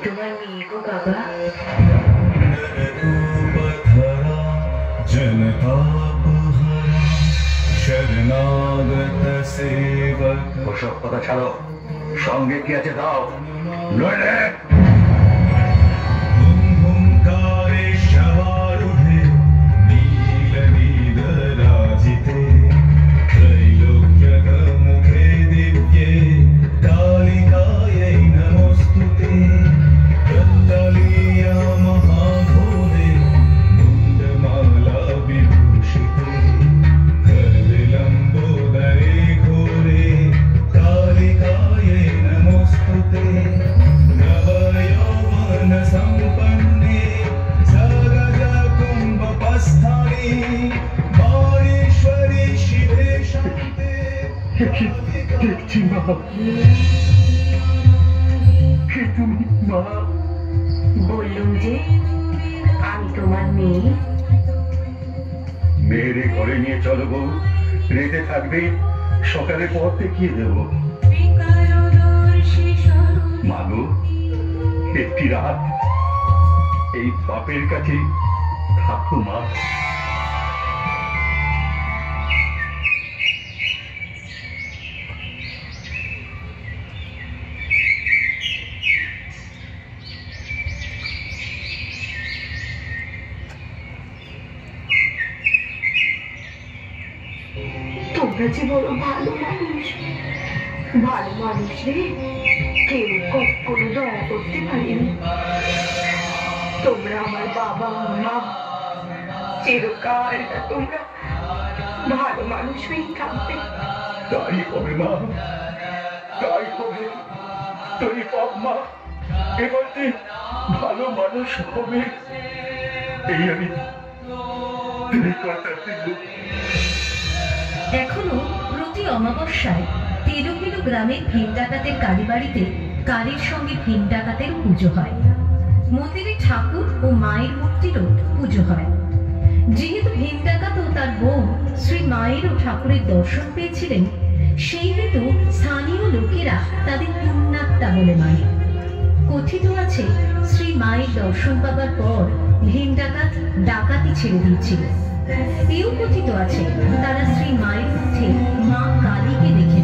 তোমার মেয়ে গো বাবা। ওসব কথা ছাড়ো, সঙ্গে কি আছে দাও, নইলে দেখছি মা, কে তুমি মা? বললুম যে আমি তোমার মেয়ে। মেয়েরে ঘরে নিয়ে চলো বউ, রেতে থাকবে, সকালে পর দেখিয়ে দেব। মা গো, একটি রাত এই বাপের কাছে থাকো মা। তোমরা যে বড় ভালো মানুষ, ভালো মানুষ রে, কেউ কখনো দয়া করতে পারেনি। তোমরা আমার বাবা মা, চিরকাল তোমরা ভালো মানুষ হয়েই থাকবে। তাই হবে মা, তাই হবে। তুই বাপ মা এবার ভালো মানুষ হবে, এই আমি কথা দিল। এখনো প্রতি অমাবস্যায় তেরোকিলো গ্রামের ভিন ডাকাতের কালীবাড়িতে কালীর সঙ্গে ভিন ডাকাতের পুজো হয়। মন্দিরে ঠাকুর ও মায়ের মূর্তিরও পুজো হয়। যেহেতু ভিন ডাকাত ও তার বউ শ্রী মায়ের ও ঠাকুরের দর্শন পেয়েছিলেন, সেই হেতু স্থানীয় লোকেরা তাদের পুণ্যাত্মা বলে মানে। কথিত আছে, শ্রী মায়ের দর্শন পাবার পর ভিন ডাকাত ডাকাতি ছেড়ে দিয়েছিল। এও কথিত আছে, তারা শ্রী মায়ের মধ্যে মা কালীকে দেখে